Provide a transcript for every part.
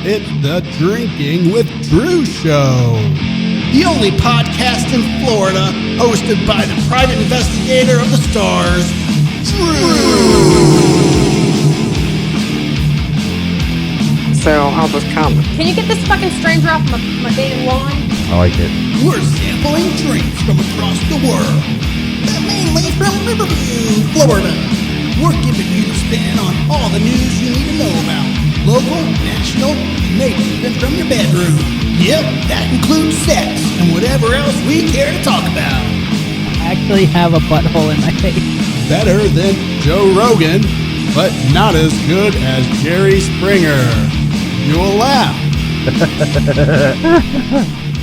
It's the Drinking with Drew Show. The only podcast in Florida hosted by the private investigator of the stars, Drew. So, how's this coming? Can you get this fucking stranger off my dating lawn? I like it. We're sampling drinks from across the world, but mainly from Riverview, Florida. We're giving you a spin on all the news you need to know about. Local, national, maybe even from your bedroom. Yep, that includes sex and whatever else we care to talk about. I actually have a butthole in my face. Better than Joe Rogan, but not as good as Jerry Springer. You'll laugh.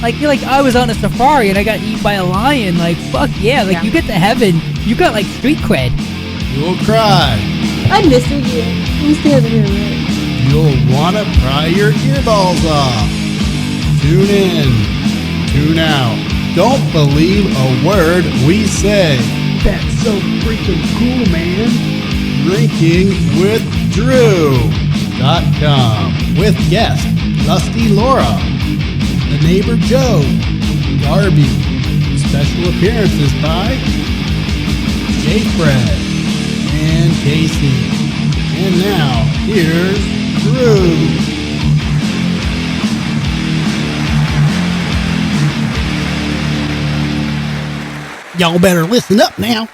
Like I was on a safari and I got eaten by a lion. Like, fuck yeah. Like, you get to heaven, you got, like, street cred. You'll cry. I miss you, yeah. We still have here, right? You'll want to pry your earballs off. Tune in. Tune out. Don't believe a word we say. That's so freaking cool, man. DrinkingWithDrew.com with guest Lusty Laura, the neighbor Joe, Darby. Special appearances by J. Fred and Casey. And now, here's Drew. Y'all better listen up now.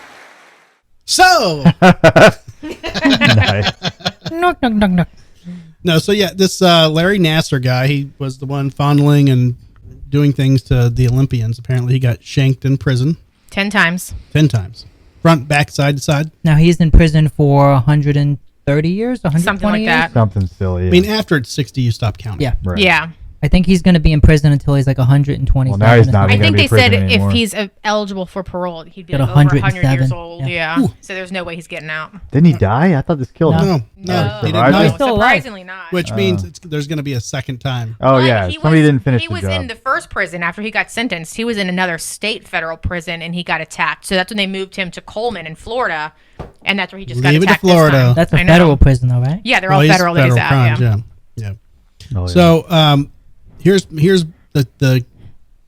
So, Nice. No. no, so yeah, this Larry Nassar guy, he was the one fondling and doing things to the Olympians. Apparently, he got shanked in prison 10 times. 10 times. Front, back, side to side. Now he's in prison for 130 years, 120 Something like years? that. Something silly. I mean, after it's 60, you stop counting. Yeah. right. Yeah. I think he's going to be in prison until he's like 120. Well, now he's not I even think gonna they be said prison anymore. if he's eligible for parole, he'd be At like over 100 years 107, old. yeah. Yeah. Ooh. So there's no way he's getting out. Didn't he die? I thought this killed him. No, No, they didn't survived know. it? He's still alive. surprisingly not. Which means there's going to be a second time. Oh But yeah, he somebody was- didn't finish He the was job. in the first prison after he got sentenced. He was in another state federal prison and he got attacked. So that's when they moved him to Coleman in Florida, and that's where he just got Leave it to attacked. Florida. This time. That's a I know. federal prison, though, right? Yeah, they're Well, all he's federal that he's at. crimes, Yeah. yeah. Oh, yeah. So, here's the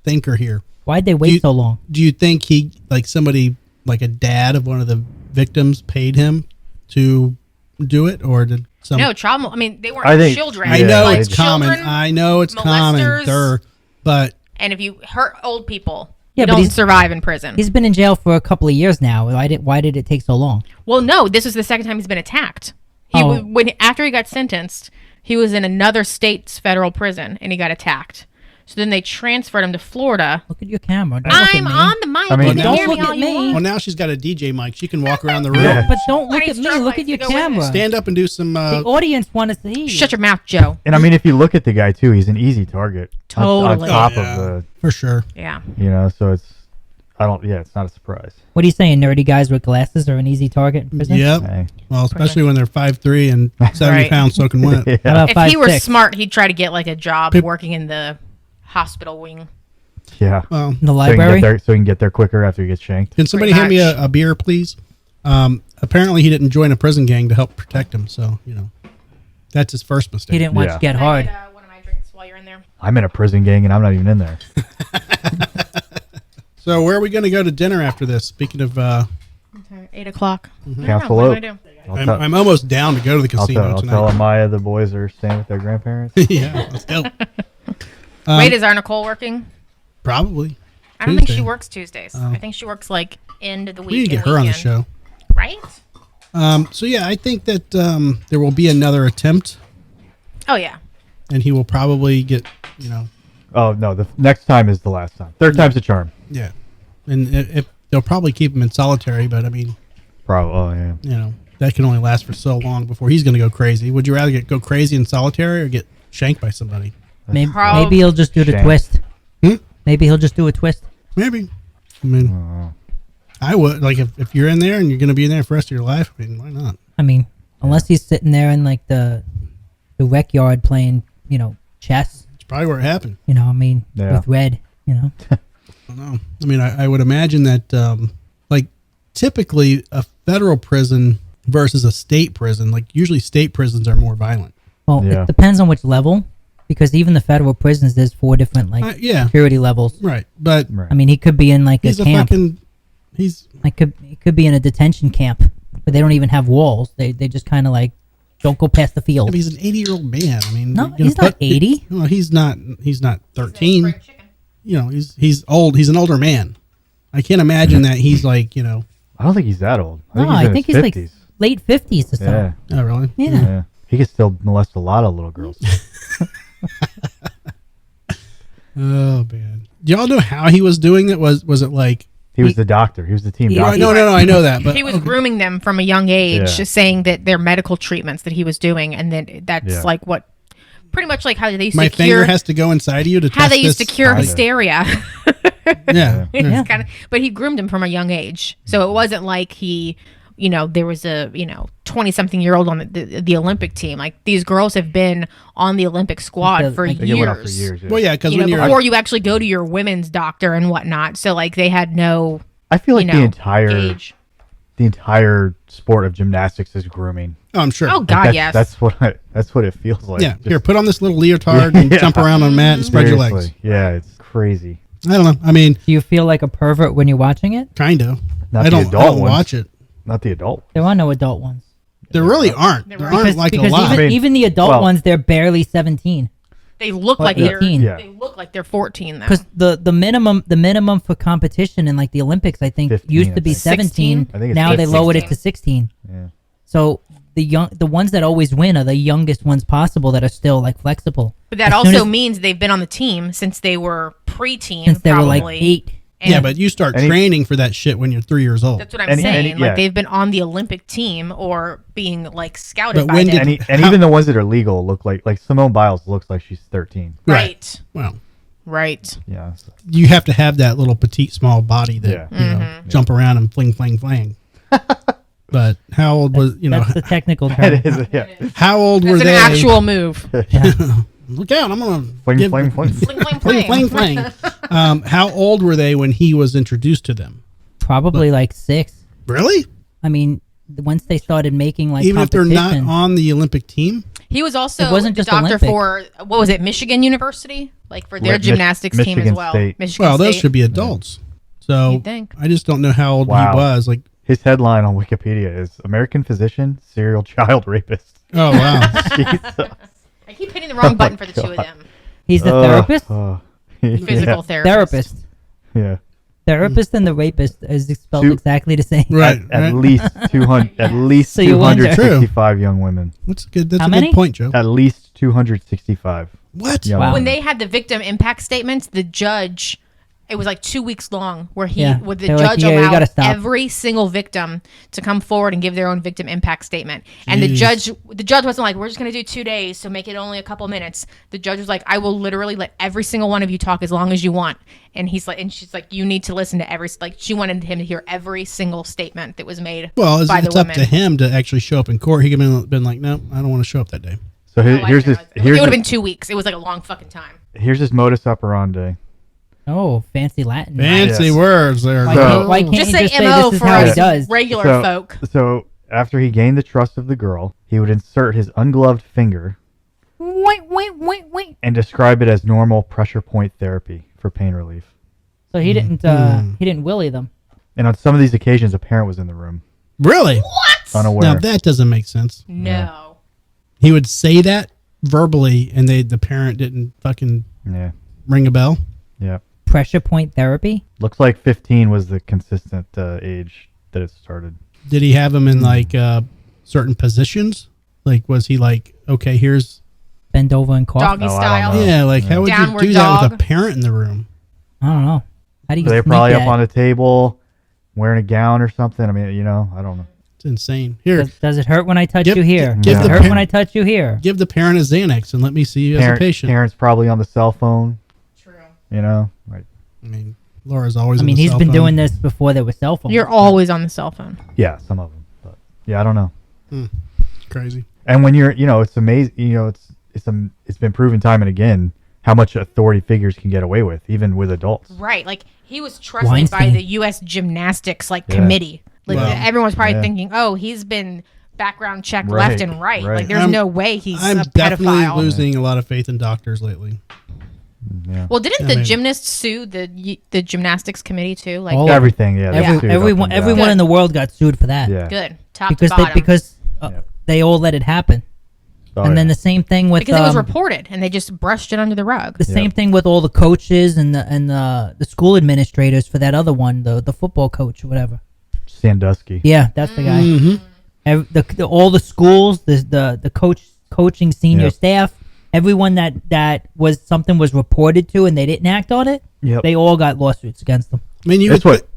thinker here. Why'd they Do wait you- so long? Do you think he, like somebody, like a dad of one of the victims, paid him to do it, or did some? No, child. I mean, they weren't I think- children. I Yeah, know like it's common. children, I know it's common, molesters. but And if you hurt old people, Yeah, you but don't he's- survive in prison. He's been in jail for a couple of years now. Why did it take so long? Well, no, this is the second time he's been attacked. Oh. After he got sentenced, he was in another state's federal prison and he got attacked. So then they transferred him to Florida. Look at your camera. Don't look I'm at me. on the mic. I mean, you can Don't hear me look all at you me. want. well, now she's got a DJ mic. She can walk around the room. Yeah. But don't look I at need me. strobe Look lights at your to go with it. camera. Stand up and do some. The audience wants to see you. Shut your mouth, Joe. And I mean, if you look at the guy too, he's an easy target. On Totally. top Yeah, of for sure. Yeah. so it's, it's not a surprise. What are you saying? Nerdy guys with glasses are an easy target in prison? Yep. Hey. Well, especially when they're 5'3" and 70 Right. pounds soaking wet. Yeah. How about If he were 5'6"? smart, he'd try to get like a job Pip- working in the hospital wing. Yeah. Well, In the So library? he can get there quicker after he gets shanked. can somebody Pretty hand me much. a beer, please? Apparently, he didn't join a prison gang to help protect him. So, that's his first mistake. He didn't watch Yeah. Get Hard. Can I get, one of my drinks while you're in there? I'm in a prison gang and I'm not even in there. So, where are we going to go to dinner after this? Speaking of, Okay, 8 o'clock. Council What Oak. am I gonna do? I'll tell- I'm almost down to go to the I'll casino tell tonight. Amaya the boys are staying with their grandparents. Yeah, let's go. Wait, is our Nicole working? Probably. I don't think Tuesday. she works Tuesdays. I think she works like end of the week. We need to and get her on the weekend. show. Right? So, yeah, I think that there will be another attempt, Oh, yeah. and he will probably get, Oh no, the next time is the last time. Third time's a charm. yeah. And if they'll probably keep him in solitary, but I mean, Probably. Oh yeah. that can only last for so long before he's going to go crazy. Would you rather go crazy in solitary or get shanked by somebody? Maybe he'll just do the Shame. twist. Hmm? Maybe he'll just do a twist. Maybe. I mean, I would. Like, if you're in there and you're going to be in there for the rest of your life, I mean, why not? I mean, unless he's sitting there in like the rec yard playing, chess. It's probably where it happened. Yeah. With Red. I don't know. I mean, I would imagine that, typically a federal prison versus a state prison, like usually state prisons are more violent. Well, Yeah. it depends on which level. because even the federal prisons, there's 4 different like Yeah. security levels. Right. But Right. I mean, he could be in like he's a a camp. fucking. He could be in a detention camp, but they don't even have walls. They just kind of like don't go past the field. he's an 80-year-old man. I mean, No, you're gonna he's not 80. Well, he's not 13. You know, he's old. He's an older man. I can't imagine that he's like, you know. I don't think he's that old. No, I think he's in his 50s. like late 50s or something. Yeah. Oh, really? Yeah. Yeah. He could still molest a lot of little girls. Oh man. Do y'all know how he was doing it? Was it like He was the doctor. He was the team Yeah, doctor. no, I know that, but He was grooming them from a young age, Yeah. just saying that their medical treatments that he was doing, and then that's Yeah. like what, pretty much like how they used my to finger cure, has to go inside of you to how test they used to this? cure Kinda. hysteria. Yeah. It's Yeah. kind of, but he groomed him from a young age, so it wasn't like he, you know, there was a 20-something-year-old on the Olympic team. Like these girls have been on the Olympic squad Because, for like, They years. went up for years. Yeah. Well, yeah, because You when know, you're before you actually go to your women's doctor and whatnot. So like they had no, I feel like you know, the entire sport of gymnastics is grooming. oh, I'm sure. Oh Like, God, that's, yes. That's what it feels like. Yeah, Just- here, put on this little leotard and Yeah. jump around on a mat and spread your legs. seriously. Yeah, it's crazy. I don't know. I mean, Do you feel like a pervert when you're watching it? kind of. Not I the don't adult ones. watch it. Not the adult. There are no adult ones. There really aren't. There aren't like a because lot. even, I mean, even the adult well- ones, they're barely 17. They look Well, like they're 18. Yeah. they look like they're 14 though. Because the minimum for competition in like the Olympics, I think, 15, used I to be think. 17. 16? I think it's Now they 15. lowered it to 16. Yeah. So the ones that always win are the youngest ones possible that are still like flexible. But that As soon also as- means they've been on the team since they were preteen. since they were like probably. 8. And yeah, but you start Any- training for that shit when you're 3 years old. that's what I'm Any- saying. yeah. Like they've been on the Olympic team or being like scouted But by when them. did- And even the ones that are legal look like Simone Biles looks like she's 13. Right. Well, Right. Yeah. So- you have to have that little petite, small body that Yeah. you know Mm-hmm. jump around and fling, fling, fling. But how old was That's the technical term. It is. Yeah. how old were It's an they? actual move. Look out! I'm gonna Fling, give- fling, fling. Fling, fling, fling, fling. fling, fling. How old were they when he was introduced to them? Probably like 6. Really? I mean, once they started making like Even if they're not competition- on the Olympic team? He was also It wasn't the just doctor Olympic. for what was it, Michigan University? Like for their Right, gymnastics team as Michigan well. State. Michigan Well, those State. should be adults. So You'd think. I just don't know how old Wow. he was. Like, His headline on Wikipedia is American physician, serial child rapist. oh wow, Jesus. I keep hitting the wrong button for the two of God. them. he's the therapist. Physical therapist. Therapist. Yeah. Therapist and the rapist is spelled Two- exactly the same. right? At right. least 200. At least So you wonder. 265 young women. That's good. That's How a many? good point, Joe. At least 265. What? young Wow. When women. they had the victim impact statements, the judge, it was like 2 weeks long, where Yeah. where the They're like, judge "Yeah, you gotta allowed stop." every single victim to come forward and give their own victim impact statement. And the Jeez. judge wasn't like, we're just going to do 2 days, so make it only a couple minutes. The judge was like, I will literally let every single one of you talk as long as you want. And he's like, and she's like, you need to listen to she wanted him to hear every single statement that was made Well, it's, by the it's up women. to him to actually show up in court. He could have been like, no, I don't want to show up that day. So Oh, I here's didn't this. realize that. Here's It would have this, been 2 weeks. It was like a long fucking time. here's this modus operandi. Oh, fancy Latin. Fancy Yes. words there. Why, So- can't, why can't Just you say just say MO this is for how he us does? regular So, folk. so after he gained the trust of the girl, he would insert his ungloved finger Wait. and describe it as normal pressure point therapy for pain relief. So he didn't willy them. And on some of these occasions, a parent was in the room, Really? What? unaware. Now that doesn't make sense. No. He would say that verbally, and the parent didn't fucking Yeah, ring a bell. yeah. Pressure point therapy. Looks like 15 was the consistent age that it started. Did he have him in like certain positions? Like, was he like, okay, here's Bend over and cough. Doggy Oh, I don't style. know. yeah, like how would Downward you do that with a dog. parent in the room? I don't know. How do you They're sneak probably that? up on a table, wearing a gown or something. I mean, I don't know. It's insane. Here, Does it hurt when I touch Give- you here? give Does the it hurt par- when I touch you here? give the parent a Xanax and let me see you as a patient. Parents probably on the cell phone. True. Like I mean, Laura's always. I on mean, the he's cell been phone. doing this before there were cell phones. You're always on the cell phone. yeah, some of them. But yeah, I don't know. Crazy. And when you're, it's amazing. It's been proven time and again how much authority figures can get away with, even with adults. Right. Like he was trusted by Weinstein. the U.S. Gymnastics Yeah. committee. Like Wow. everyone's probably Yeah. thinking, oh, he's been background check Right, left and right. right. Like, there's no way he's I'm a definitely pedophile. losing a lot of faith in doctors lately. Yeah. Well, didn't I the mean- gymnasts sue the gymnastics committee too? Like, All Everything, yeah. they sued up everyone and down. everyone in the world got sued for that. Yeah. good, top Because to bottom. Yeah. they all let it happen. Oh, And then yeah. the same thing with because it was reported and they just brushed it under the rug. the same thing with all the coaches and the school administrators for that other one, the football coach or whatever. Sandusky. Yeah, that's the guy. Mm-hmm. All the schools, the coaching senior Yep. staff, everyone that was something was reported to and they didn't act on it, Yep. they all got lawsuits against them. I mean, That's what.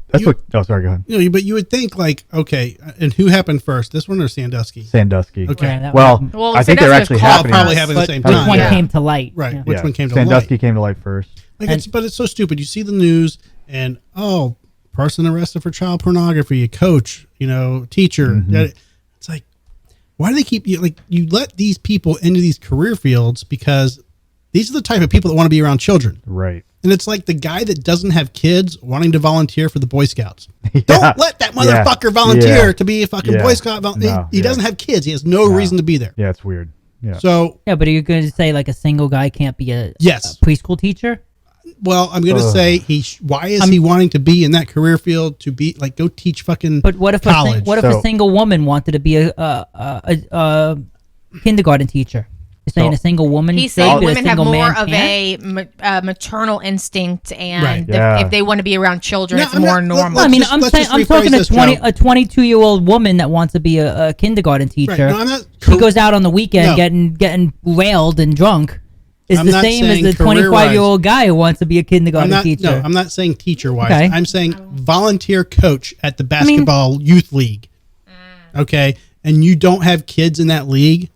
Oh, sorry. Go ahead. You know, but you would think like, okay, and who happened first, this one or Sandusky? Sandusky. Okay. Yeah, that Well, was- Well, I think they're Sandusky actually was All happening. probably happened at the but same which time. one Yeah. came to light? Right. Yeah. Which one came to Sandusky light? came to light first. Like but it's so stupid. You see the news and person arrested for child pornography, a coach, teacher. Mm-hmm. It's like, why do they keep you let these people into these career fields because these are the type of people that want to be around children. Right. And it's like the guy that doesn't have kids wanting to volunteer for the Boy Scouts. Yeah. Don't let that motherfucker volunteer to be a fucking Yeah. Boy Scout. No, He yeah. doesn't have kids. He has no reason to be there. Yeah, it's weird. Yeah. So, Yeah, but are you going to say like a single guy can't be a Yes. preschool teacher? well, I'm going to say why is he wanting to be in that career field to be like, go teach fucking But what if college? what if So- a single woman wanted to be a kindergarten teacher? You're saying So- a single woman? He's could, saying but a women have single more man of can't? a maternal instinct, and Right. Yeah. if they want to be around children, No, it's I'm more not- normal. I mean, let's I'm just talking rephrase this, Joe. a 22-year-old woman that wants to be a kindergarten teacher. No, I'm not- She goes out on the weekend No. getting railed and drunk. Is I'm the not same as saying the career-wise. 25-year-old guy who wants to be a kindergarten teacher. No, I'm not saying teacher wise. Okay. I'm saying volunteer coach at the basketball youth league. Okay. And you don't have kids in that league?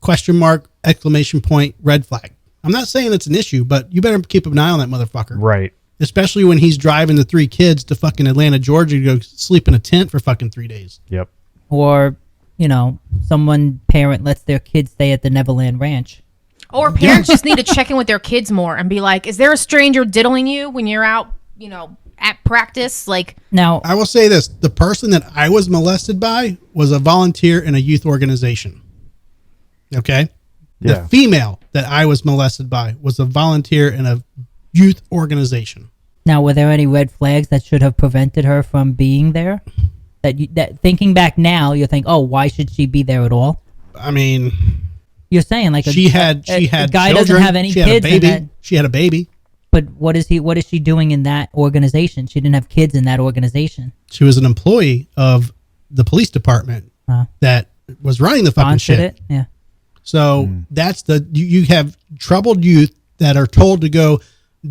Question mark, exclamation point, red flag. I'm not saying it's an issue, but you better keep an eye on that motherfucker. Right. Especially when he's driving the 3 kids to fucking Atlanta, Georgia to go sleep in a tent for fucking 3 days. Yep. Or, someone parent lets their kids stay at the Neverland Ranch. Or parents just need to check in with their kids more and be like, is there a stranger diddling you when you're out, at practice? Like, Now, I will say this. The person that I was molested by was a volunteer in a youth organization. Okay? Yeah. The female that I was molested by was a volunteer in a youth organization. were there any red flags that should have prevented her from being there? That thinking back now, you think, oh, why should she be there at all? I mean, You're saying like she had a guy children. doesn't have any She had kids, a baby. and that, She had a baby. but what is she doing in that organization? She didn't have kids in that organization. She was an employee of the police department that was running the fucking Sponsored shit. it, yeah. So that's you have troubled youth that are told to go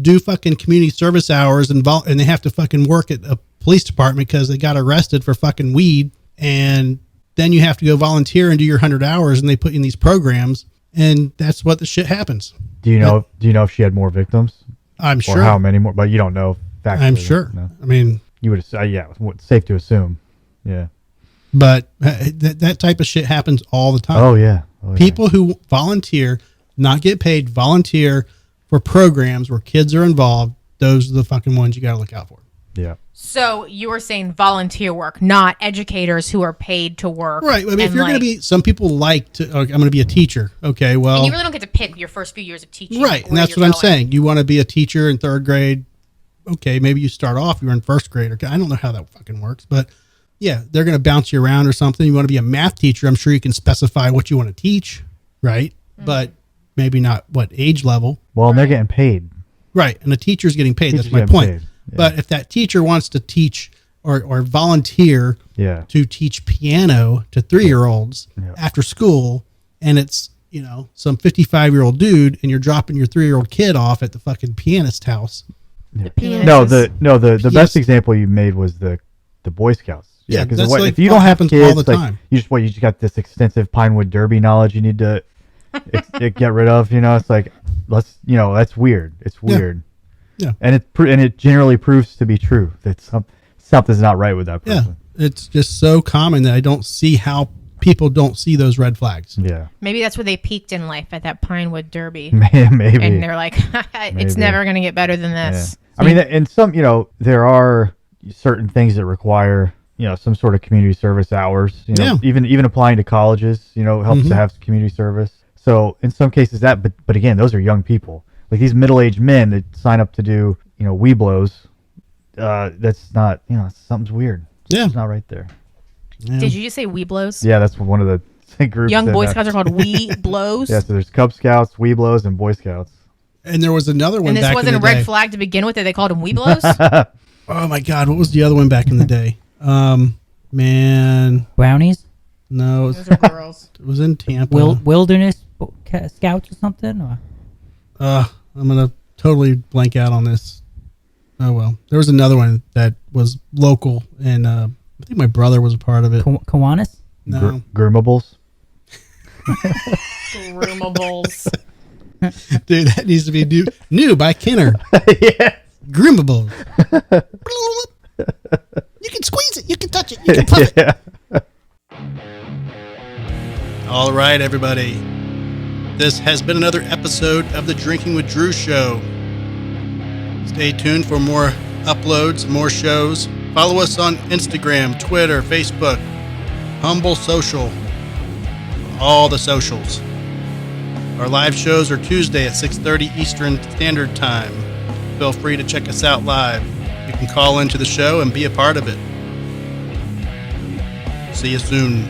do fucking community service hours and they have to fucking work at a police department because they got arrested for fucking weed, and then you have to go volunteer and do your 100 hours, and they put you in these programs, and that's what the shit happens. Do you know if she had more victims? I'm Or sure. how many more? But you don't know factually. I'm sure. No. I mean, You would yeah, it's safe to assume. Yeah. but that type of shit happens all the time. Oh yeah. People who volunteer, not get paid, volunteer for programs where kids are involved, those are the fucking ones you got to look out for. Yeah. so you were saying volunteer work, not educators who are paid to work. Right. I mean, if and, you're going to be, some people like to, I'm going to be a teacher. Okay. Well, and you really don't get to pick your first few years of teaching. right. And where that's you're what I'm going. saying. You want to be a teacher in 3rd grade. Okay. Maybe you start off, you're in 1st grade. Okay. I don't know how that fucking works, but yeah, they're going to bounce you around or something. You want to be a math teacher. I'm sure you can specify what you want to teach. Right. But maybe not what age level. Well, and they're getting paid. Right. And the teacher's getting paid. Teacher's That's my getting point. paid, yeah. But if that teacher wants to teach or volunteer Yeah. to teach piano to 3-year-olds Yeah. after school, and it's, some 55-year-old dude, and you're dropping your 3-year-old kid off at the fucking pianist house. Pianist No, is- the best example you made was the Boy Scouts. Yeah, because that's like if you what don't have happens kids, all the like, time. you just got this extensive Pinewood Derby knowledge you need to get rid of. It's like that's weird. It's Yeah. weird. Yeah. And it generally proves to be true that something's not right with that Yeah. person. It's just so common that I don't see how people don't see those red flags. Yeah. Maybe that's where they peaked in life, at that Pinewood Derby. Maybe. And they're like, it's Maybe. never going to get better than Yeah. this. I mean, in some, there are certain things that require some sort of community service hours. Yeah. Even applying to colleges, helps to have community service. So in some cases but again, those are young people. Like these middle-aged men that sign up to do, Weeblos. That's not, something's weird. Yeah. It's not right there. Yeah. Did you just say Weeblos? Yeah, that's one of the groups. Young that, Boy Scouts are called Weeblos. Yeah, so there's Cub Scouts, Weeblos, and Boy Scouts. And there was another one And this back wasn't in a the red day. flag to begin with that they called them Weeblos? Oh my God, what was the other one back in the day? Man, Brownies, no, Those are girls. it was in Tampa. wilderness scouts or something. Or I'm gonna totally blank out on this. Oh well, there was another one that was local, and I think my brother was a part of it. Kiwanis. No, Groomables. Groomables. dude, that needs to be new by Kenner. Yeah. Groomable. You can squeeze it. You can touch it. You can puff it. All right, everybody. This has been another episode of the Drinking with Drew show. Stay tuned for more uploads, more shows. Follow us on Instagram, Twitter, Facebook, Humble Social, all the socials. Our live shows are Tuesday at 6:30 Eastern Standard Time. Feel free to check us out live. You can call into the show and be a part of it. See you soon.